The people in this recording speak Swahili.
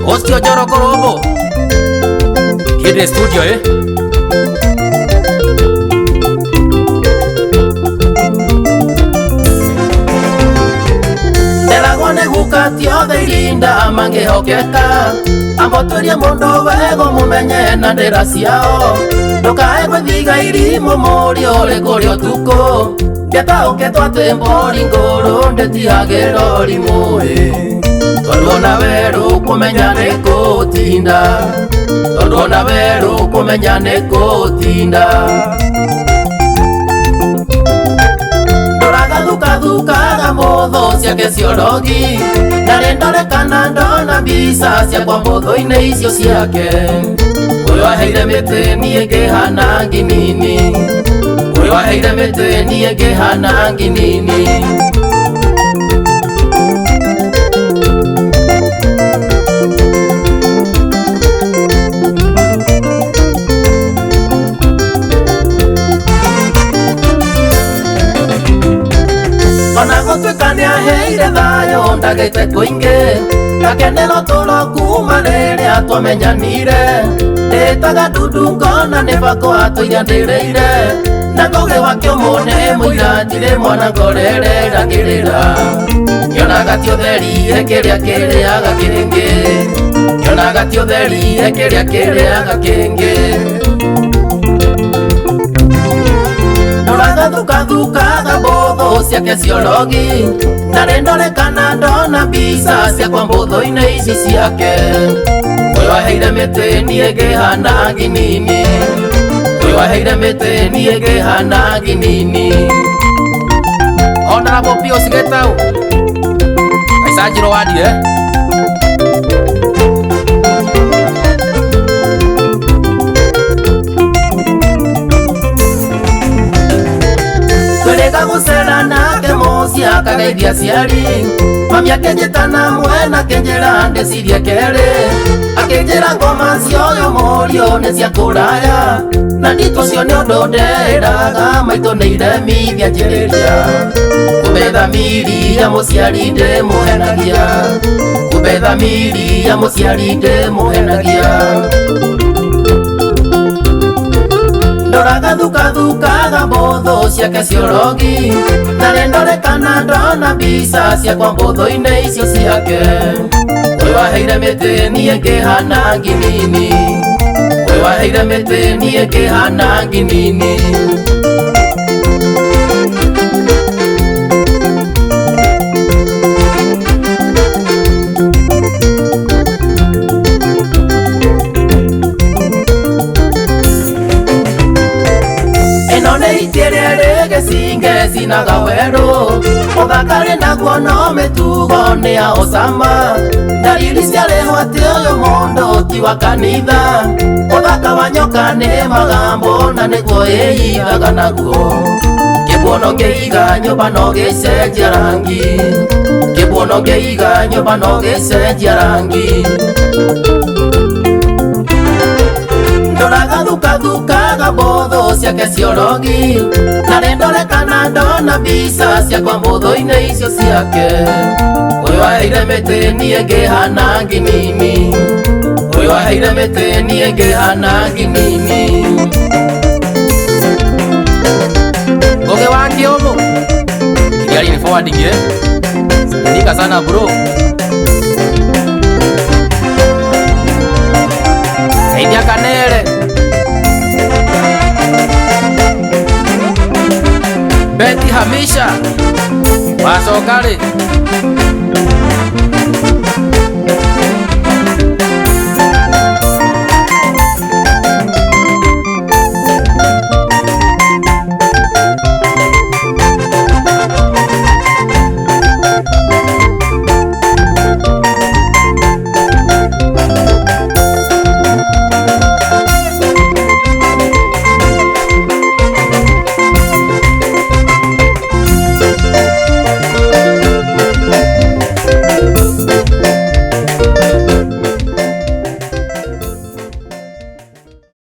Hostio Joro Korobo Kide studio Delagone gukatio theirinda mange hokeka Ambotoria mondo wego mumenye na ndera ciao Ndukae gwithiga irimo muri ore kuri utuko Ngetaũke twatembori ngũrũ ndĩtiagĩra ũrimũ Tondũ ona werũ kũmenya nĩ gũtinda Tondũ ona werũ kũmenya nĩ gũtinda Ndũragathuka-thukaga mũthũ ciake ciorogi Na rĩndorĩkana ndona mbica ciakwa mũthũ-inĩ icio ciake Ũyũ aheire mĩtĩ niĩ ngĩhana nginini Ũyũ aheire mĩtĩ niĩ ngĩhana nginini Ona gũtuĩka nĩaheire thayũ ndagĩte kũingĩ Ndakenera ũtũũro kuuma rĩrĩa twamenyanire Ndĩtaga Ndundu ngona nĩ bako atũire ndĩrĩire Na ngũgĩ wakĩo mũne mũira ndirĩ mwana ngorerera ngĩrĩra Nyonaga ti ũtheri kĩrĩa kĩrĩaga kĩngĩ Nyonaga ti ũtheri kĩrĩa kĩrĩaga kĩngĩ Ndũragathuka-thukaga mbũthũ ciake ciorogi Na rĩndorĩkana ndona mbica ciakwa mbũthũ-inĩ ici ciake Ũyũ aheire mĩtĩ niĩ ngĩhana nginini Ũyũ aheire mĩtĩ niĩ ngĩhana nginini Honorable Pius Gitau Aisanjiro wadi Twĩrĩga gũcera nake mũciĩ akageithia aciari Mami akĩnjĩtana mwena akĩnjĩra ndĩcirie kerĩ Akĩnjĩra ngoma cia ũyũ mũriũ nĩ cia kũraya Na nditũ ũcio nĩ ũndũ nderaga maitũ nĩ iremithia njĩrĩria Kumbe thamiri ya mũciari ndĩmũhenagia Kumbe thamiri ya mũciari ndĩmũhenagia Ndũragathuka-thukaga mbũthũ ciake ciorogi Na rĩndorĩkana ndona mbica ciakwa mbũthũ-inĩ icio ciake Ũyũ aheire mĩtĩ niĩ ngĩhana nginini Ũyũ aheire mĩtĩ niĩ ngĩhana nginini Gĩcinge cinaga werũ Ũthakare naguo no mĩtugo nĩ ya Osama Ndariri ciarĩho atĩ ũyũ mũndũ ti wa kanitha Ũthaka wa nyoka nĩ magambo na nĩguo ĩigaga naguo Kĩbuono ngĩiga nyũmba no gĩcenjia rangi Kĩbuono ngĩiga nyũmba no gĩcenjia rangi Ndũragathuka-thukaga mbũthũ ciake ciorogi Na rĩndorĩkana ndona mbica ciakwa mbũthũ-inĩ icio ciake Ũyũ aheire mĩtĩ niĩ ngĩhana nginini Ũyũ aheire mĩtĩ niĩ ngĩhana nginini Ngũgĩ wa Kĩũmũ Kiriari ni forwarding Ndika sana bro Saidia Kanere Betty Hamisha Wasokare